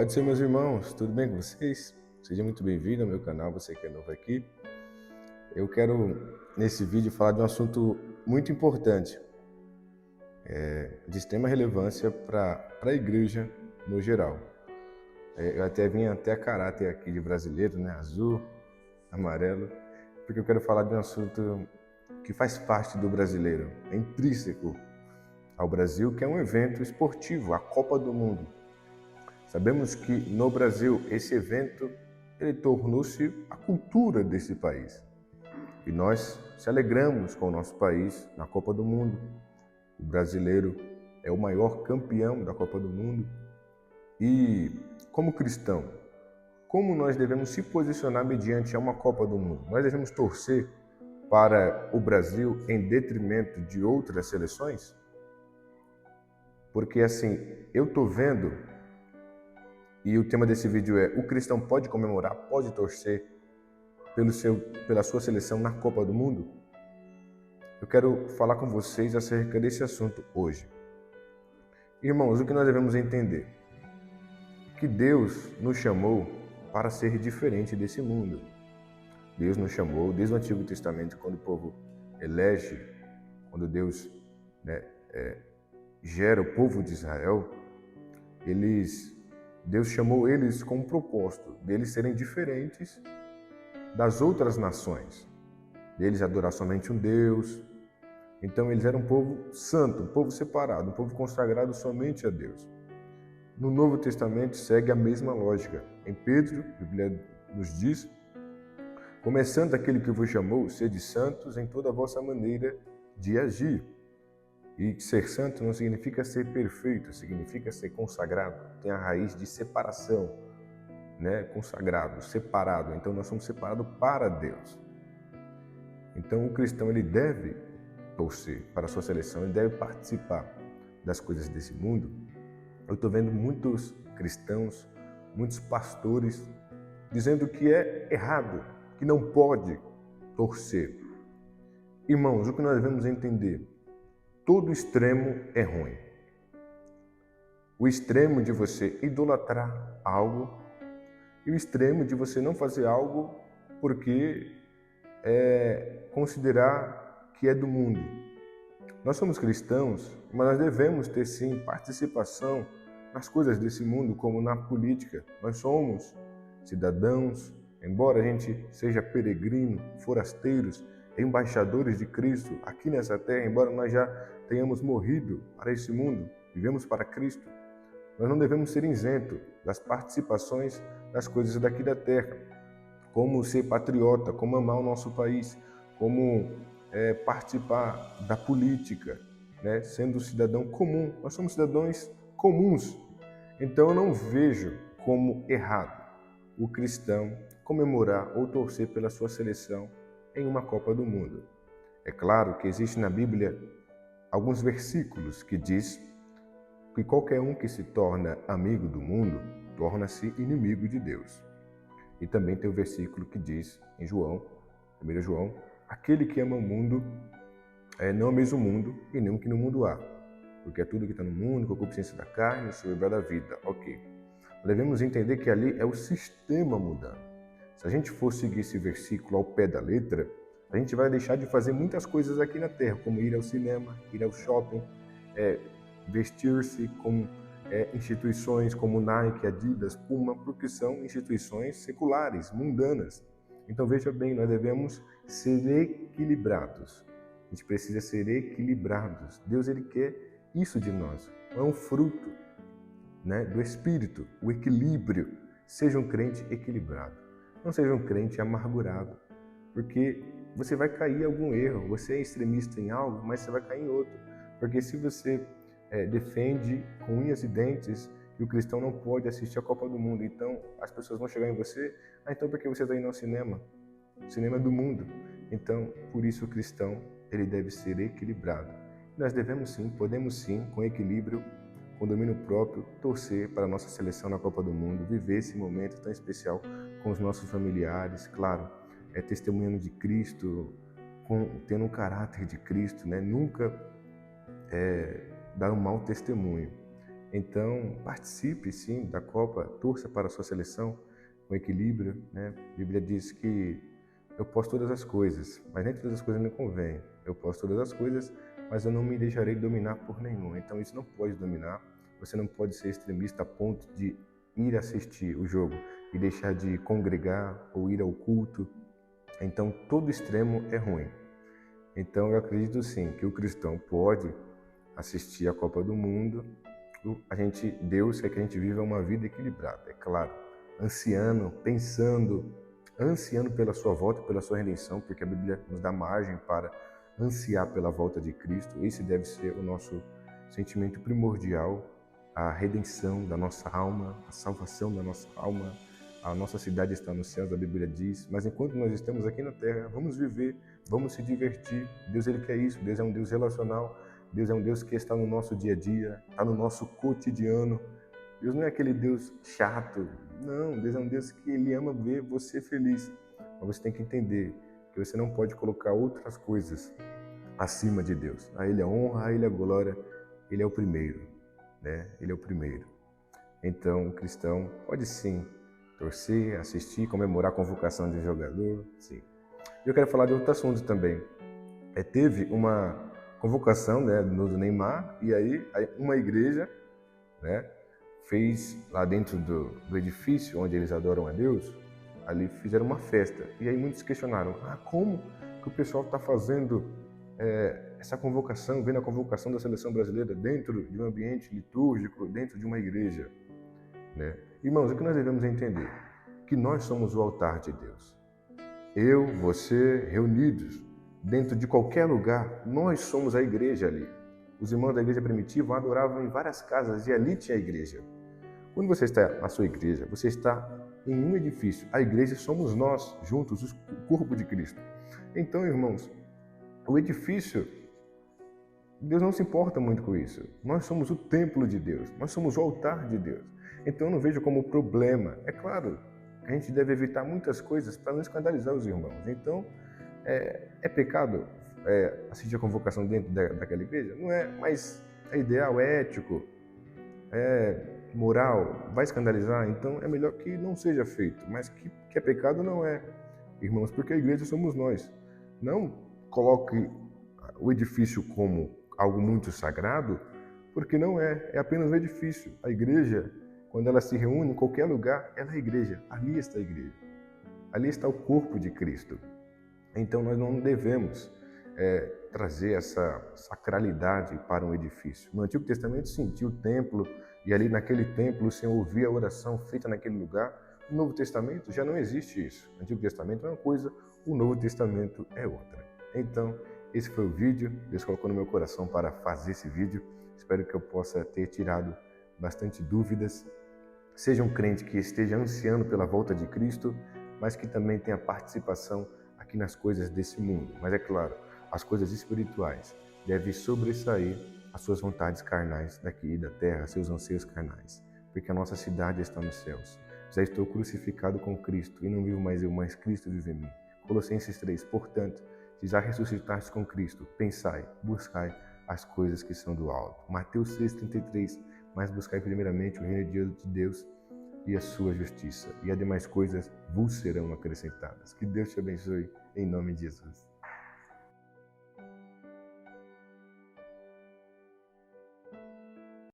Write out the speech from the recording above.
Pode ser, meus irmãos, tudo bem com vocês? Seja muito bem-vindo ao meu canal, você que é novo aqui. Eu quero, nesse vídeo, falar de um assunto muito importante, de extrema relevância para a igreja no geral. Eu até vim até a caráter aqui de brasileiro, né? Azul, amarelo, porque eu quero falar de um assunto que faz parte do brasileiro, é intrínseco ao Brasil, que é um evento esportivo, a Copa do Mundo. Sabemos que no Brasil esse evento ele tornou-se a cultura desse país. E nós se alegramos com o nosso país na Copa do Mundo. O brasileiro é o maior campeão da Copa do Mundo. E como cristão, como nós devemos se posicionar mediante a uma Copa do Mundo? Nós devemos torcer para o Brasil em detrimento de outras seleções? Porque assim, eu estou vendo, e o tema desse vídeo é: o cristão pode comemorar, pode torcer pela sua seleção na Copa do Mundo? Eu quero falar com vocês acerca desse assunto hoje. Irmãos, o que nós devemos entender? Que Deus nos chamou para ser diferente desse mundo. Deus nos chamou desde o Antigo Testamento, quando o povo elege, quando Deus gera o povo de Israel, Deus chamou eles com um propósito deles serem diferentes das outras nações, deles adorar somente um Deus. Então eles eram um povo santo, um povo separado, um povo consagrado somente a Deus. No Novo Testamento segue a mesma lógica. Em Pedro, a Bíblia nos diz: começando aquele que vos chamou, sede santos em toda a vossa maneira de agir. E ser santo não significa ser perfeito, significa ser consagrado. Tem a raiz de separação, né? Consagrado, separado. Então nós somos separados para Deus. Então o cristão ele deve torcer para a sua seleção, ele deve participar das coisas desse mundo. Eu estou vendo muitos cristãos, muitos pastores dizendo que é errado, que não pode torcer. Irmãos, o que nós devemos entender? Todo extremo é ruim. O extremo de você idolatrar algo e o extremo de você não fazer algo porque considerar que é do mundo. Nós somos cristãos, mas nós devemos ter sim participação nas coisas desse mundo, como na política. Nós somos cidadãos, embora a gente seja peregrino, forasteiros, embaixadores de Cristo aqui nessa terra, embora nós já tenhamos morrido para esse mundo, vivemos para Cristo. Nós não devemos ser isentos das participações das coisas daqui da terra, como ser patriota, como amar o nosso país, como participar da política, né? Sendo cidadão comum. Nós somos cidadãos comuns. Então eu não vejo como errado o cristão comemorar ou torcer pela sua seleção em uma Copa do Mundo. É claro que existe na Bíblia alguns versículos que diz que qualquer um que se torna amigo do mundo torna-se inimigo de Deus. E também tem o versículo que diz em João, 1 João, aquele que ama o mundo não ama mesmo o mundo e nem o que no mundo há. Porque é tudo que está no mundo, com a concupiscência da carne, o soberba da vida. Ok. Devemos entender que ali é o sistema mudando. Se a gente for seguir esse versículo ao pé da letra, a gente vai deixar de fazer muitas coisas aqui na Terra, como ir ao cinema, ir ao shopping, vestir-se com instituições como Nike, Adidas, Puma, porque são instituições seculares, mundanas. Então veja bem, nós devemos ser equilibrados. A gente precisa ser equilibrados. Deus ele quer isso de nós. É um fruto, né, do Espírito, o equilíbrio. Seja um crente equilibrado. Não seja um crente amargurado, porque você vai cair em algum erro. Você é extremista em algo, mas você vai cair em outro. Porque se você defende com unhas e dentes que o cristão não pode assistir a Copa do Mundo, então as pessoas vão chegar em você: então por que você está indo ao cinema? O cinema é do mundo. Então, por isso o cristão ele deve ser equilibrado. Nós devemos sim, podemos sim, com equilíbrio, com domínio próprio, torcer para a nossa seleção na Copa do Mundo, viver esse momento tão especial com os nossos familiares, claro, testemunhando de Cristo, tendo um caráter de Cristo, né? Nunca dar um mau testemunho. Então, participe sim da Copa, torça para a sua seleção com equilíbrio, né? A Bíblia diz que eu posso todas as coisas, mas nem todas as coisas me convêm. Eu posso todas as coisas, mas eu não me deixarei dominar por nenhum. Então isso não pode dominar. Você não pode ser extremista a ponto de ir assistir o jogo e deixar de congregar ou ir ao culto. Então todo extremo é ruim. Então eu acredito sim que o cristão pode assistir a Copa do Mundo. Deus quer que a gente viva uma vida equilibrada, é claro, ansiando pela sua volta, pela sua redenção, porque a Bíblia nos dá margem para ansiar pela volta de Cristo. Esse deve ser o nosso sentimento primordial, a redenção da nossa alma, a salvação da nossa alma. A nossa cidade está nos céus, a Bíblia diz, mas enquanto nós estamos aqui na terra, vamos viver, vamos se divertir. Deus, Ele quer isso, Deus é um Deus relacional, Deus é um Deus que está no nosso dia a dia, está no nosso cotidiano. Deus não é aquele Deus chato, não, Deus é um Deus que Ele ama ver você feliz. Mas você tem que entender que você não pode colocar outras coisas acima de Deus. A Ele é honra, a Ele é glória, Ele é o primeiro, né? Ele é o primeiro. Então, o cristão pode sim torcer, assistir, comemorar a convocação de um jogador, sim. Eu quero falar de outro assunto também. Teve uma convocação, né, do Neymar, e aí uma igreja, né, fez lá dentro do edifício onde eles adoram a Deus, ali fizeram uma festa. E aí muitos questionaram, como que o pessoal está fazendo essa convocação, vendo a convocação da seleção brasileira dentro de um ambiente litúrgico, dentro de uma igreja, né? Irmãos, o que nós devemos entender? Que nós somos o altar de Deus. Eu, você, reunidos dentro de qualquer lugar, nós somos a igreja ali. Os irmãos da igreja primitiva adoravam em várias casas e ali tinha a igreja. Quando você está na sua igreja, você está em um edifício. A igreja somos nós, juntos, o corpo de Cristo. Então, irmãos, o edifício, Deus não se importa muito com isso. Nós somos o templo de Deus, nós somos o altar de Deus. Então eu não vejo como problema. É claro, a gente deve evitar muitas coisas para não escandalizar os irmãos. Então, é pecado assistir a convocação dentro daquela igreja? Não é, mas é ideal, é ético, é moral, vai escandalizar? Então é melhor que não seja feito. Mas que é pecado não é, irmãos, porque a igreja somos nós. Não coloque o edifício como algo muito sagrado, porque não é apenas um edifício. A igreja, quando ela se reúne em qualquer lugar, ela é a igreja, ali está a igreja, ali está o corpo de Cristo. Então nós não devemos trazer essa sacralidade para um edifício. No Antigo Testamento sentia o templo, e ali naquele templo o Senhor ouvia a oração feita naquele lugar. No Novo Testamento já não existe isso. O Antigo Testamento é uma coisa, o Novo Testamento é outra. Então, esse foi o vídeo, Deus colocou no meu coração para fazer esse vídeo. Espero que eu possa ter tirado bastante dúvidas. Seja um crente que esteja ansiando pela volta de Cristo, mas que também tenha participação aqui nas coisas desse mundo. Mas é claro, as coisas espirituais devem sobressair as suas vontades carnais daqui da terra, seus anseios carnais, porque a nossa cidade está nos céus. Já estou crucificado com Cristo e não vivo mais eu, mas Cristo vive em mim. Colossenses 3, portanto, se já ressuscitastes com Cristo, pensai, buscai as coisas que são do alto. Mateus 6,33, mas buscai primeiramente o reino de Deus e a sua justiça, e as demais coisas vos serão acrescentadas. Que Deus te abençoe, em nome de Jesus.